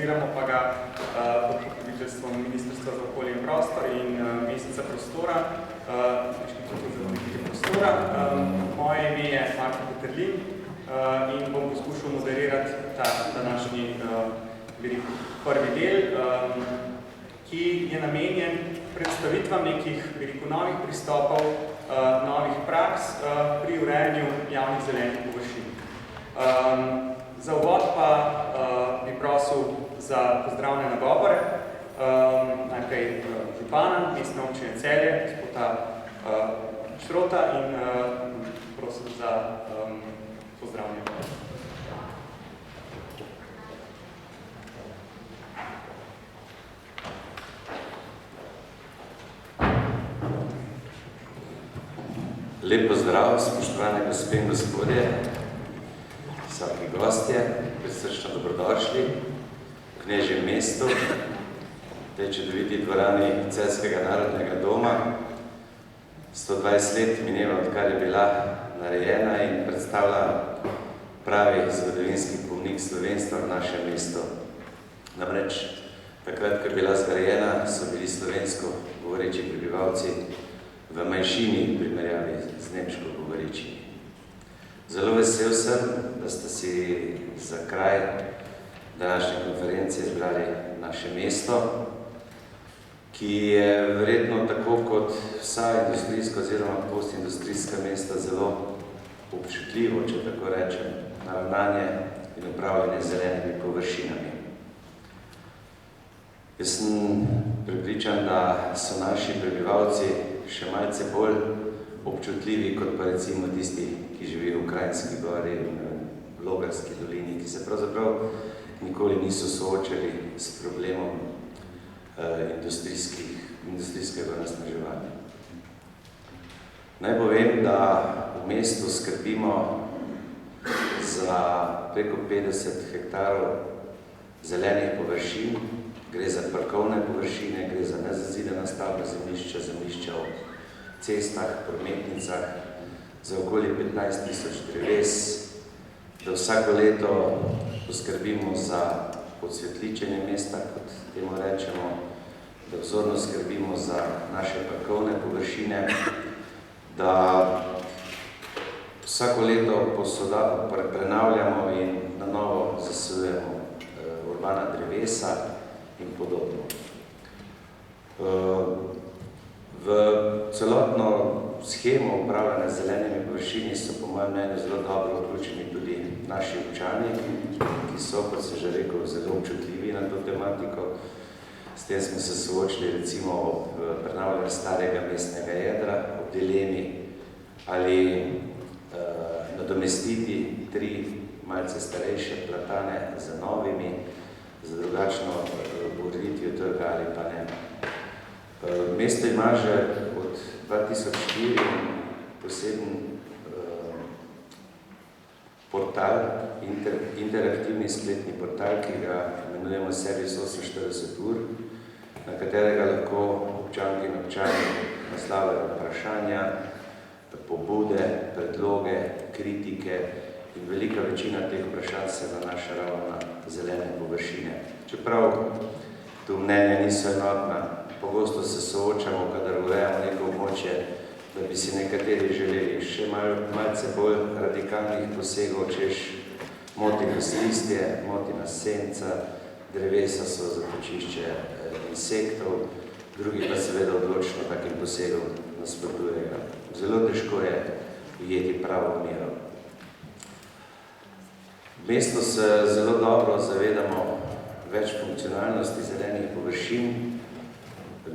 organiziramo pa ga pod pokroviteljstvom Ministrstva za okolje in prostor in Meseca prostora, Inštituta za politike prostora. Moje ime je Marko Peterlin in bom poskušal moderirati ta današnji prvi del, ki je namenjen predstavitvam nekih novih pristopov, novih praks pri urejanju javnih zelenih površin. Za uvod pa bi prosil za pozdravne nagovore, najprej župana, mestne občine Celje, gospoda Šrota in prosim za pozdravljanje. Lep pozdrav, spoštovane gospe in gospodje, vsaki gostje, prisrčno dobrodošli v Knežjem mestu, v tej čudoviti dvorani Celjskega narodnega doma. 120 let mineva, odkar je bila narejena in predstavlja pravi zgodovinski pomnik slovenstva v našem mestu. Namreč, takrat, ko je bila zgrajena, so bili slovensko govoreči prebivalci v manjšini primerjavi z nemško govorečimi. Zelo vesel sem, da ste si za kraj današnje konference izbrali naše mesto, ki je verjetno tako kot vsa industrijska oziroma postindustrijska mesta zelo občutljivo, če tako rečem, na ravnanje in upravljanje z zelenimi površinami. Jaz sem prepričan, da so naši prebivalci še malce bolj občutljivi kot pa recimo tisti, ki živijo v Kranjski gori in v Logarski dolini, ki se pravzaprav nikoli niso soočali s problemom industrijskega onesnaževanja. Naj povem, da v mestu skrbimo za preko 50 hektarov zelenih površin. Gre za parkovne površine, gre za nezazidana stavbna zemljišča, zemljišča v cestah, prometnicah, za okoli 15.000 dreves, da vsako leto poskrbimo za podsvetličenje mesta, kot temu rečemo, da vzorno skrbimo za naše parkovne površine, da vsako leto prenavljamo in na novo zasujemo urbana drevesa in podobno. V celotno shemo upravljanja z zelenimi površini so po mojem mnenju zelo dobro vključeni tudi naši občani, ki so, kot sem že rekel, zelo občutljivi na to tematiko. S tem smo se soočili recimo ob prenavljanju starega mestnega jedra, ob dilemi ali nadomestiti 3 malce starejše platane z novimi, za drugačno ureditvijo trga ali pa ne. Mesto ima že od 2004 poseben portal, interaktivni spletni portal, ki ga imenujemo Servis 48 ur, na katerega lahko občanke in občani naslavljajo vprašanja, pobude, predloge, kritike in velika večina teh vprašanj se nanaša ravno na zelene površine. Čeprav tu mnenja niso enotna, pogosto se soočamo, kadar urejamo neko območje, da bi si nekateri želeli še malce bolj radikalnih posegov, češ moti nas listje, moti nas senca, drevesa so zatočišče insektov, drugi pa seveda odločno takim posegom nasprotujejo. Zelo težko je ujeti pravo mero. V mestu se zelo dobro zavedamo več funkcionalnosti zelenih površin.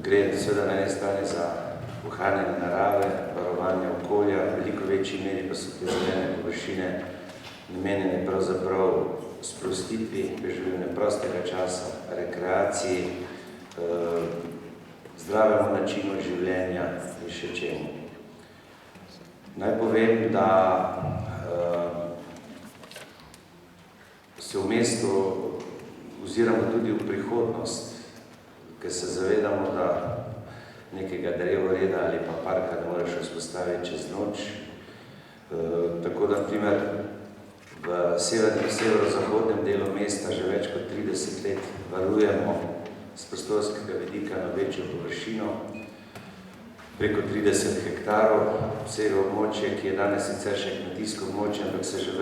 Gre seveda na eni strani za ohranjanje narave, varovanje okolja, v veliko večji meri pa so te zelene površine namenjene pravzaprav sprostitvi, preživljanja prostega časa, rekreaciji, zdravemu načinu življenja in še čemu. Naj povem, da se v mestu oziramo tudi v prihodnost, ker se zavedamo, da nekega drevoreda ali pa parka ne moreš vzpostaviti čez noč. Tako da, primer, v severozahodnem delu mesta že več kot 30 let varujemo z prostorskega vidika na večjo površino, preko 30 hektarov, vsega območje, ki je danes sicer še kmetijsko območje, ampak se že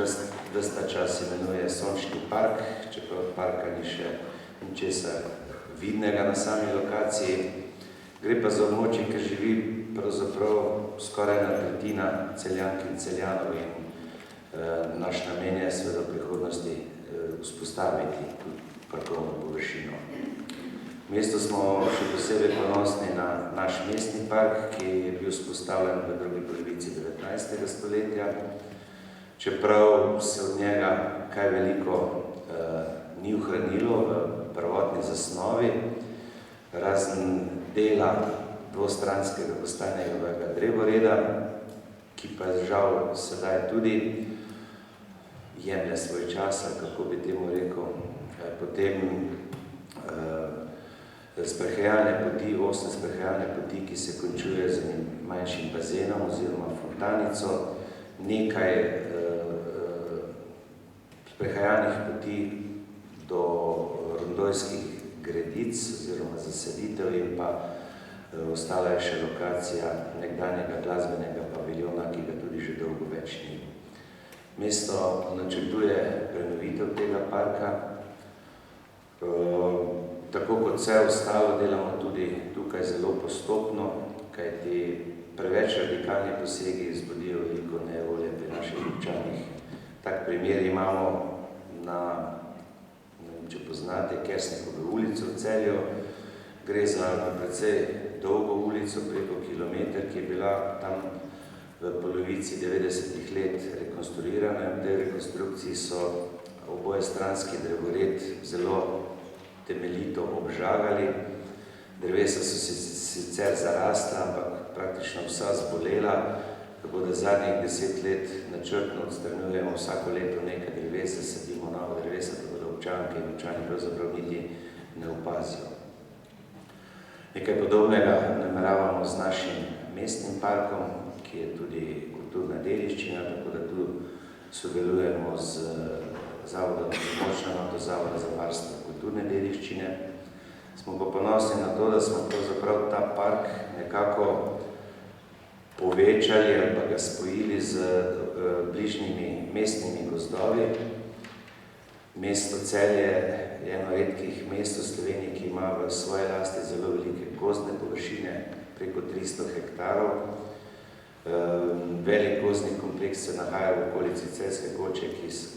ves ta čas imenuje Sončni park, čeprav parka ni še ničesar vidnega na sami lokaciji. Gre pa za območje, ker živi pravzaprav skoraj ena tretjina Celjank in Celjanov in naš namen je seveda v prihodnosti vzpostaviti parkovno površino. V mestu smo še posebej ponosni na naš mestni park, ki je bil vzpostavljen v drugi polovici 19. stoletja. Čeprav se od njega kaj veliko ni ohranilo v prvotni zasnovi, razen dela dvostranskega kostanjevega drevoreda, ki pa žal sedaj tudi jemlje svoj čas, kako bi temu rekel, potem sprehajalne poti, 8 sprehajalne poti, ki se končuje z manjšim bazenom oziroma fontanico, nekaj sprehajalnih poti do rondojskih gredic oziroma zaseditev in pa ostala je še lokacija nekdanjega glasbenega paviljona, ki ga tudi že dolgo več ni. Mesto načrtuje prenovitev tega parka. Tako kot vse ostalo delamo tudi tukaj zelo postopno, kajti preveč radikalni posegi vzbudijo veliko nejevolje pri naših občanih. Tak primer imamo na, če poznate, Kersnikovo ulico v Celju. Gre za precej dolgo ulico, preko kilometer, ki je bila tam v polovici 90. let rekonstruirana. V tej rekonstrukciji so obojestranski drevored zelo temeljito obžagali. Drevesa so sicer zarasla, ampak praktično vsa zbolela, tako da zadnjih 10 let načrtno odstranjujemo vsako leto nekaj drevesa, sadimo novo drevesa, tako da občanke in občani pravzaprav niti ne opazijo. Nekaj podobnega nameravamo z našim mestnim parkom, ki je tudi kulturna dediščina, tako da tu sodelujemo z Zavodom Zavoda za varstvo kulturne dediščine. Smo pa ponosni na to, da smo pravzaprav ta park nekako povečali ali pa ga spojili z bližnjimi mestnimi gozdovi. Mesto Celje je eno redkih mest v Sloveniji, ki ima v svoji lasti zelo velike gozdne površine, preko 300 hektarov. Velik gozdni kompleks se nahaja v okolici Celjske koče,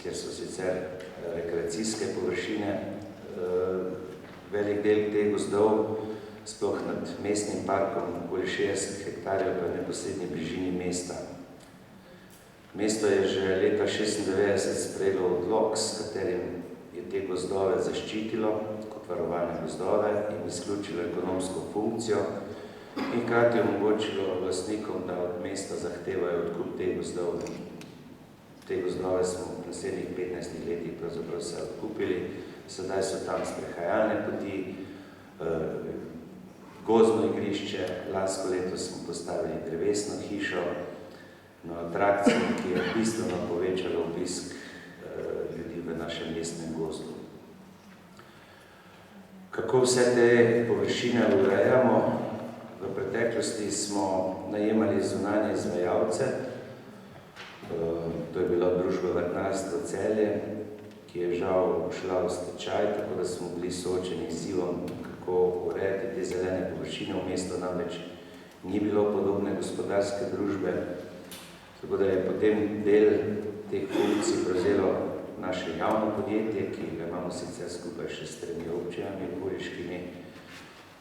kjer so sicer rekreacijske površine. Velik del teh gozdov, sploh nad mestnim parkom, okoli 60 hektarjev, pa je v neposrednji bližini mesta. Mesto je že leta 1996 sprejelo odlok, s katerim je te gozdove zaščitilo kot varovane gozdove in izključilo ekonomsko funkcijo in hkrati omogočilo lastnikom, da od mesta zahtevajo odkup teh gozdov. Te gozdove smo v naslednjih 15 letih pravzaprav se odkupili, sedaj so tam sprehajalne poti, gozdno igrišče, lansko leto smo postavili drevesno hišo, atrakcijo, ki je bistveno povečalo obisk ljudi v našem mestnem gozdu. Kako vse te površine urejamo? V preteklosti smo najemali zunanje izvajalce. To je bila družba Vrtnarstvo Celje, ki je žal šla v stečaj, tako da smo bili soočeni z izzivom, kako urejati te zelene površine. V mestu namreč ni bilo podobne gospodarske družbe, tako da je potem del teh funkcij prevzelo naše javno podjetje, ki ga imamo sicer skupaj še s 3 občinami okoliškimi,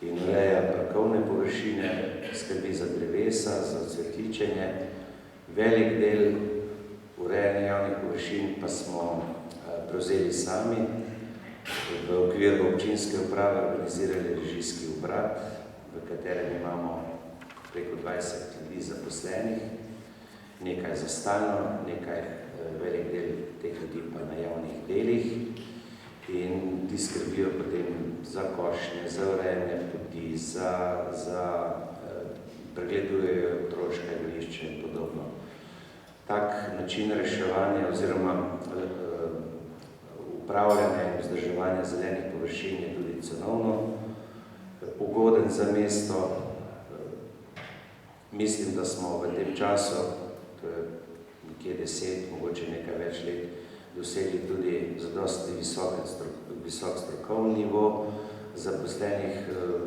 in ureja parkovne površine, skrbi za drevesa, za odsvetličenje. Velik del urejanja javnih površin pa smo prevzeli sami. V okviru občinske uprave organizirali režijski obrat, v katerem imamo preko 20 ljudi zaposlenih, nekaj za stalno, nekaj velik del teh ljudi pa na javnih delih, in ti skrbijo potem za košnje, za urejanje poti, pregledujejo otroška igrišča in podobno. tak način reševanja oziroma upravljanja in vzdrževanja zelenih površin je tudi cenovno ugoden za mesto. Mislim, da smo v tem času, to je nekje 10, mogoče nekaj več let, dosegli tudi zadosti visok strokovni nivo zaposlenih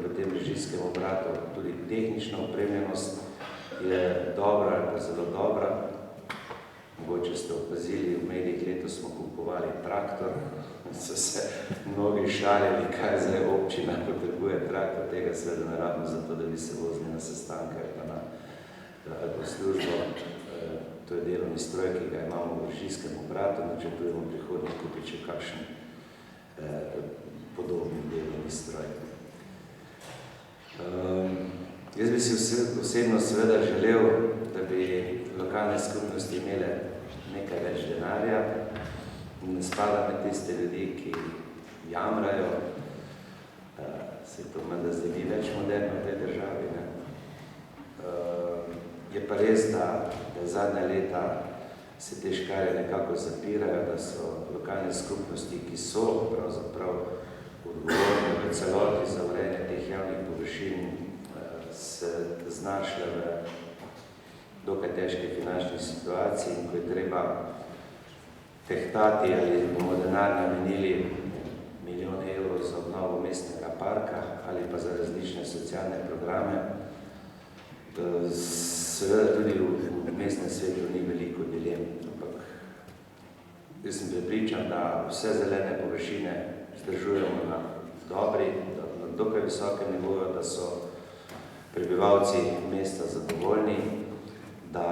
v tem režijskem obratu. Tudi tehnična opremljenost je dobra ali pa zelo dobra. Mogoče ste opazili, v medijih letos smo kupovali traktor, so se mnogi šalili, kaj zdaj občina potrebuje traktor, tega seveda ne rabimo zato, da bi se vozili na sestanke ali pa na službo. To je delovni stroj, ki ga imamo v režijskem obratu, načrtujemo prihodnje kupiti še kakšen podobni delovni stroj. Jaz bi si osebno seveda želel, da bi lokalne skupnosti imele nekaj več denarja. Ne spada med tiste ljudi, ki jamrajo. Se to menda zdaj ni več moderno v tej državi. Ne? Je pa res, da zadnja leta se te škarje nekako zapirajo, da so lokalne skupnosti, ki so pravzaprav odgovorne v celoti za urejanje teh javnih površin, se znašle v dokaj težke finančne situacije in ko je treba tehtati ali bomo denar namenili milijone evrov za obnovo mestnega parka ali pa za različne socialne programe, seveda tudi v mestnem svetu ni veliko dilem, ampak jaz sem prepričan, da vse zelene površine vzdržujemo na dobri, na dokaj visokem nivoju, da so prebivalci mesta zadovoljni, da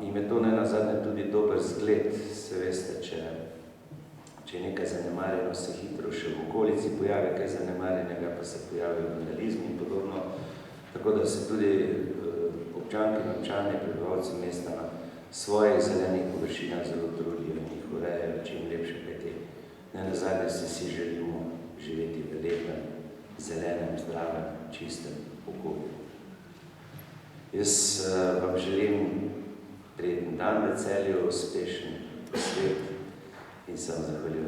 jim je to nenazadnje tudi dober zgled. Se veste, če je nekaj zanemarjeno, se hitro še v okolici pojavi kaj zanemarjenega, pa se pojavijo vandalizmi in podobno. Tako da se tudi občanke in občani, prebivalci mesta na svojih zelenih površinah zelo trudijo in jih urejajo čim lepše, kajti nenazadnje se vsi želimo živeti v lepem, zelenem, zdravem, čistem okolju. Jaz vam želim prijeten dan v Celju, uspešen svet in se vam zahvaljujem.